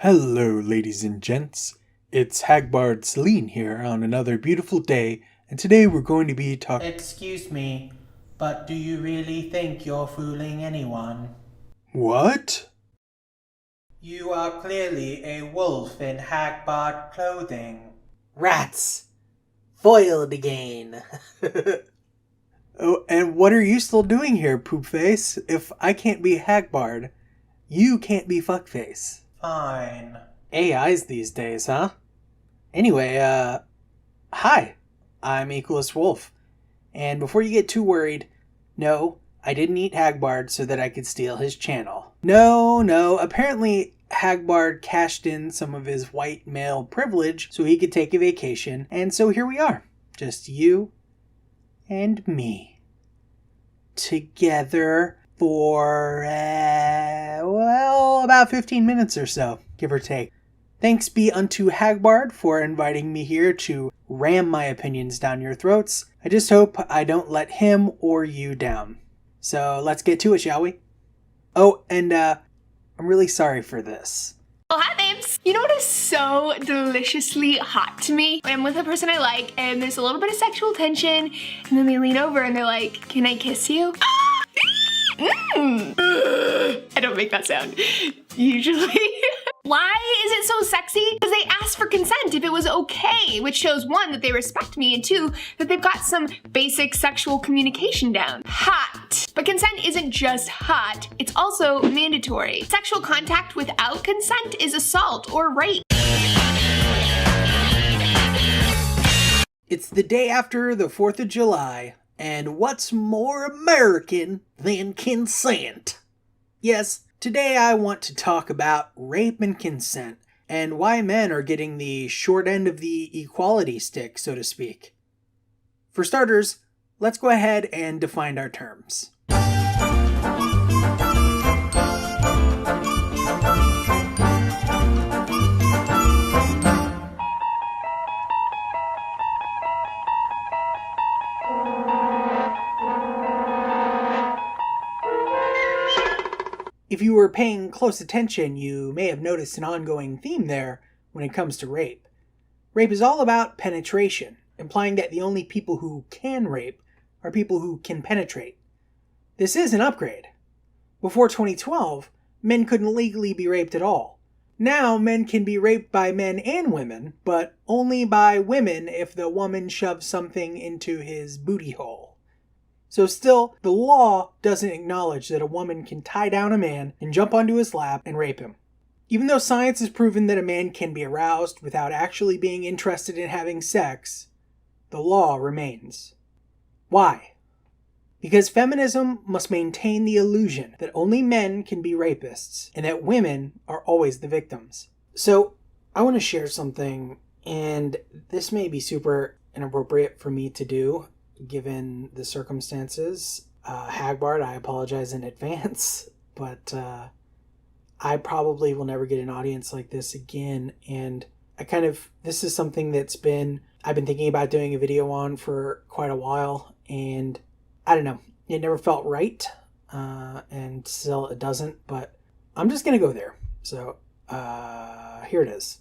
Hello, ladies and gents. It's Hagbard Celine here on another beautiful day, and today we're going to be talking. Excuse me, but do you really think you're fooling anyone? What? You are clearly a wolf in Hagbard clothing. Rats! Foiled again. Oh, and what are you still doing here, Poopface? If I can't be Hagbard, you can't be Fuckface. Fine. AIs these days, huh? Anyway, hi. I'm Equalist Wolf. And before you get too worried, no, I didn't eat Hagbard so that I could steal his channel. No, apparently Hagbard cashed in some of his white male privilege so he could take a vacation, and so here we are. Just you and me. Together for, about 15 minutes or so, give or take. Thanks be unto Hagbard for inviting me here to ram my opinions down your throats. I just hope I don't let him or you down. So let's get to it, shall we? Oh, and I'm really sorry for this. Oh, hi, babes. You know what is so deliciously hot to me? I'm with a person I like, and there's a little bit of sexual tension, and then they lean over and they're like, "Can I kiss you?" I don't make that sound, usually. Why is it so sexy? Because they asked for consent if it was okay, which shows one, that they respect me, and two, that they've got some basic sexual communication down. Hot. But consent isn't just hot, it's also mandatory. Sexual contact without consent is assault or rape. It's the day after the 4th of July, and what's more American than consent? Yes, today I want to talk about rape and consent, and why men are getting the short end of the equality stick, so to speak. For starters, let's go ahead and define our terms. If you were paying close attention, you may have noticed an ongoing theme there when it comes to rape. Rape is all about penetration, implying that the only people who can rape are people who can penetrate. This is an upgrade. Before 2012, men couldn't legally be raped at all. Now men can be raped by men and women, but only by women if the woman shoves something into his booty hole. So still, the law doesn't acknowledge that a woman can tie down a man and jump onto his lap and rape him. Even though science has proven that a man can be aroused without actually being interested in having sex, the law remains. Why? Because feminism must maintain the illusion that only men can be rapists and that women are always the victims. So, I want to share something, and this may be super inappropriate for me to do, given the circumstances. Hagbard, I apologize in advance, but I probably will never get an audience like this again, and this is something I've been thinking about doing a video on for quite a while, and I don't know, it never felt right, and still it doesn't, but I'm just gonna go there. So, here it is.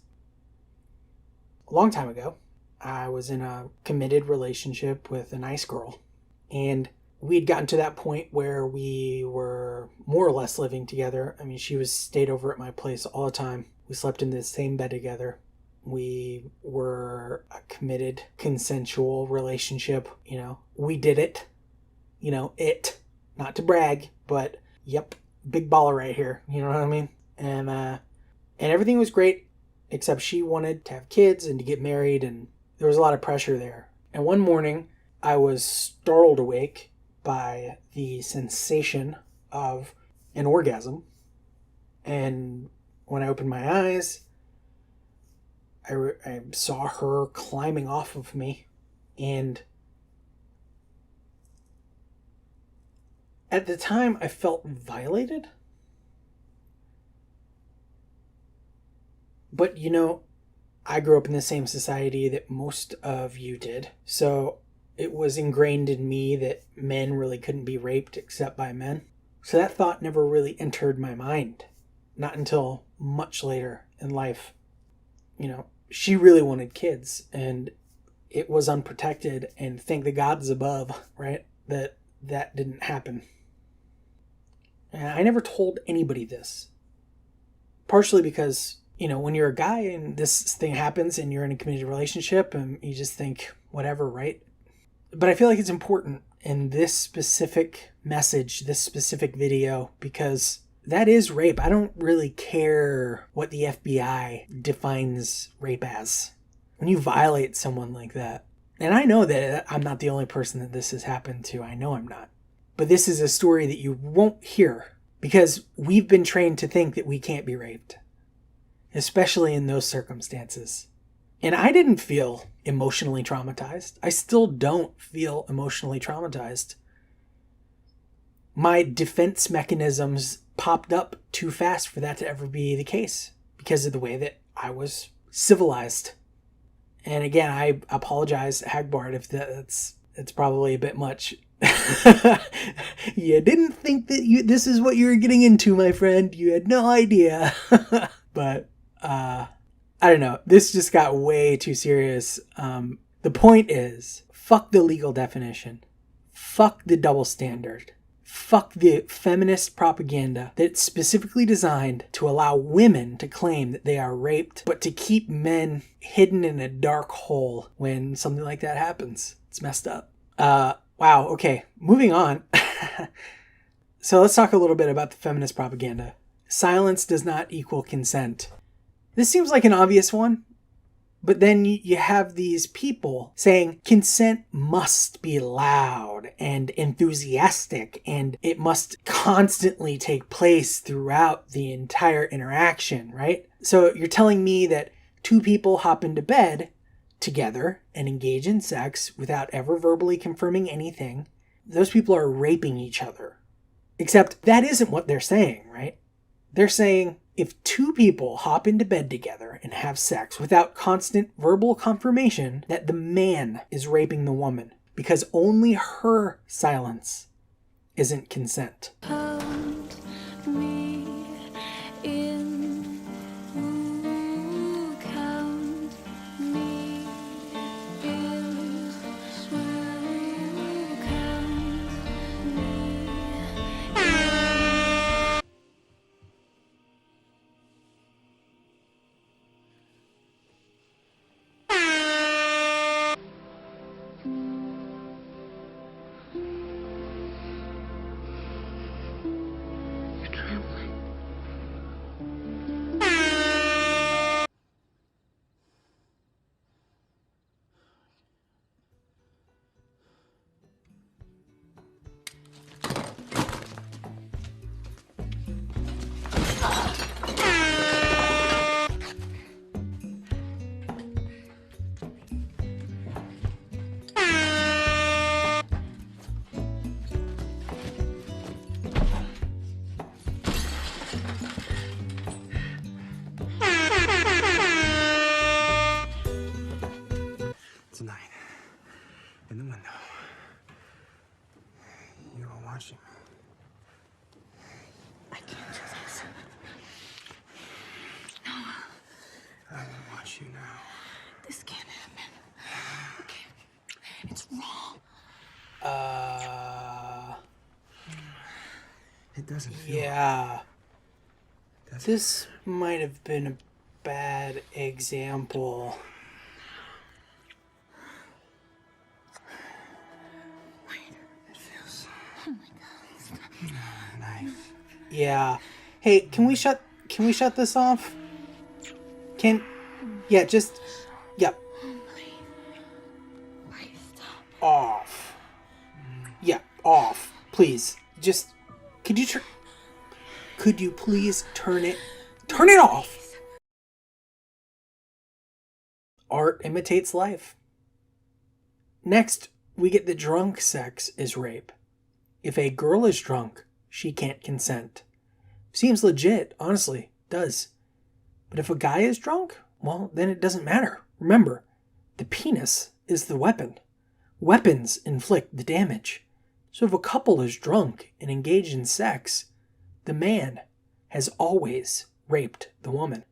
A long time ago, I was in a committed relationship with a nice girl, and we had gotten to that point where we were more or less living together. I mean, she stayed over at my place all the time. We slept in the same bed together. We were a committed, consensual relationship. We did it. Not to brag, but yep, big baller right here. You know what I mean? And everything was great, except she wanted to have kids and to get married, and there was a lot of pressure there. And one morning, I was startled awake by the sensation of an orgasm. And when I opened my eyes, I saw her climbing off of me. And at the time, I felt violated. But I grew up in the same society that most of you did, so it was ingrained in me that men really couldn't be raped except by men. So that thought never really entered my mind. Not until much later in life. You know, she really wanted kids, and it was unprotected, and thank the gods above, right, that didn't happen. And I never told anybody this. Partially because, you know, when you're a guy and this thing happens and you're in a committed relationship and you just think, whatever, right? But I feel like it's important in this specific message, this specific video, because that is rape. I don't really care what the FBI defines rape as. When you violate someone like that, and I know that I'm not the only person that this has happened to. I know I'm not. But this is a story that you won't hear because we've been trained to think that we can't be raped, especially in those circumstances. And I didn't feel emotionally traumatized. I still don't feel emotionally traumatized. My defense mechanisms popped up too fast for that to ever be the case because of the way that I was civilized. And again, I apologize, Hagbard, if that's probably a bit much. You didn't think that this is what you were getting into, my friend. You had no idea. But, I don't know. This just got way too serious. The point is, fuck the legal definition. Fuck the double standard. Fuck the feminist propaganda that's specifically designed to allow women to claim that they are raped, but to keep men hidden in a dark hole when something like that happens. It's messed up. Wow, okay, moving on. So let's talk a little bit about the feminist propaganda. Silence does not equal consent. This seems like an obvious one, but then you have these people saying consent must be loud and enthusiastic, and it must constantly take place throughout the entire interaction, right? So you're telling me that two people hop into bed together and engage in sex without ever verbally confirming anything. Those people are raping each other. Except that isn't what they're saying, right? They're saying if two people hop into bed together and have sex without constant verbal confirmation that the man is raping the woman because only her silence isn't consent. Count me in, count me in, swear you count me in. Tonight, in the window, you are watching me. I can't do this. No, I will watch you now. this can't happen. Okay, it's wrong. It doesn't feel Yeah. Does it? This might have been a bad example. It feels. Oh my God. Knife. Yeah. Hey, can we shut this off? Yep. Please stop. Off. Yeah, off. Please. Just could you please turn it off? Art imitates life. Next, we get the drunk sex is rape. If a girl is drunk, she can't consent. Seems legit, honestly, does. But if a guy is drunk, well, then it doesn't matter. Remember, the penis is the weapon. Weapons inflict the damage. So if a couple is drunk and engaged in sex, the man has always raped the woman.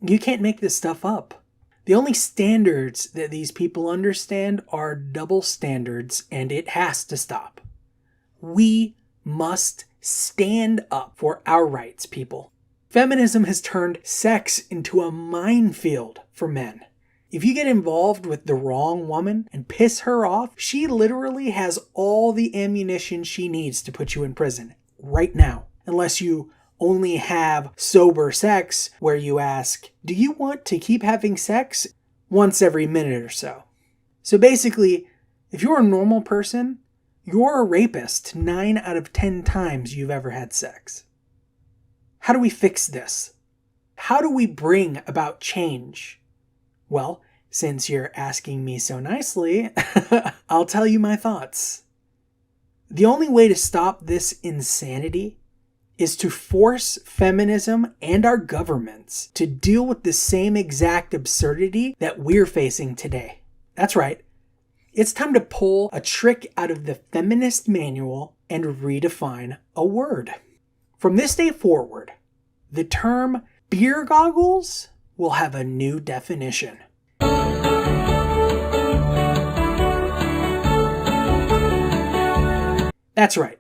You can't make this stuff up. The only standards that these people understand are double standards, and it has to stop. We must stand up for our rights, people. Feminism has turned sex into a minefield for men. If you get involved with the wrong woman and piss her off, she literally has all the ammunition she needs to put you in prison right now. Unless you only have sober sex where you ask, do you want to keep having sex once every minute or so? So basically, if you're a normal person, you're a rapist 9 out of 10 times you've ever had sex. How do we fix this? How do we bring about change? Well, since you're asking me so nicely, I'll tell you my thoughts. The only way to stop this insanity is to force feminism and our governments to deal with the same exact absurdity that we're facing today. That's right. It's time to pull a trick out of the feminist manual and redefine a word. From this day forward, the term beer goggles will have a new definition. That's right.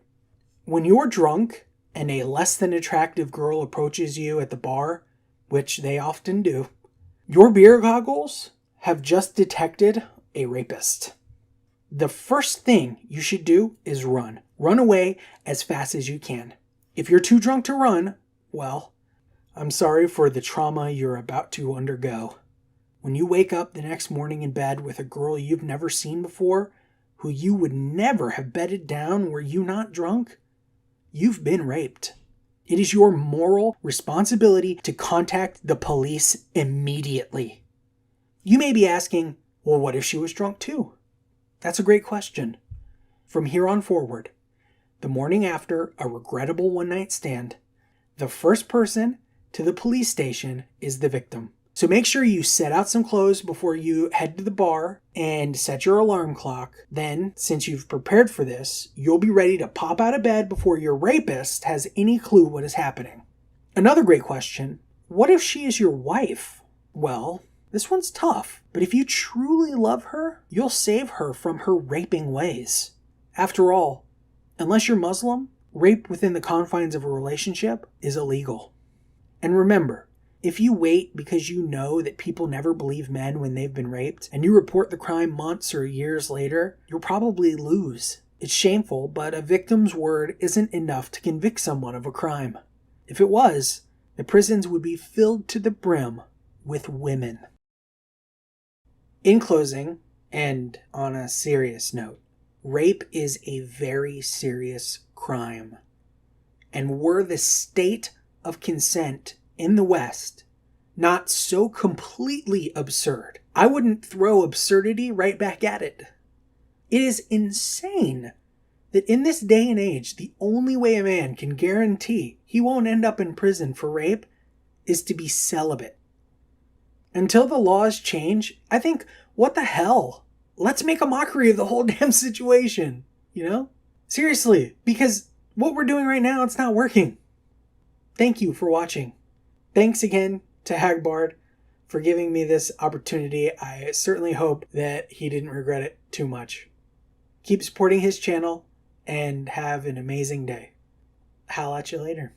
When you're drunk and a less than attractive girl approaches you at the bar, which they often do, your beer goggles have just detected a rapist. The first thing you should do is run. Run away as fast as you can. If you're too drunk to run, well, I'm sorry for the trauma you're about to undergo. When you wake up the next morning in bed with a girl you've never seen before, who you would never have bedded down were you not drunk, you've been raped. It is your moral responsibility to contact the police immediately. You may be asking, well, what if she was drunk too? That's a great question. From here on forward, the morning after a regrettable one-night stand, the first person to the police station is the victim. So make sure you set out some clothes before you head to the bar and set your alarm clock. Then, since you've prepared for this, you'll be ready to pop out of bed before your rapist has any clue what is happening. Another great question, what if she is your wife? Well, this one's tough, but if you truly love her, you'll save her from her raping ways. After all, unless you're Muslim, rape within the confines of a relationship is illegal. And remember, if you wait because you know that people never believe men when they've been raped, and you report the crime months or years later, you'll probably lose. It's shameful, but a victim's word isn't enough to convict someone of a crime. If it was, the prisons would be filled to the brim with women. In closing, and on a serious note, rape is a very serious crime. And were the state of consent in the West not so completely absurd, I wouldn't throw absurdity right back at it. It is insane that in this day and age, the only way a man can guarantee he won't end up in prison for rape is to be celibate. Until the laws change, I think, what the hell? Let's make a mockery of the whole damn situation, you know? Seriously, because what we're doing right now, it's not working. Thank you for watching. Thanks again to Hagbard for giving me this opportunity. I certainly hope that he didn't regret it too much. Keep supporting his channel and have an amazing day. Holla at you later.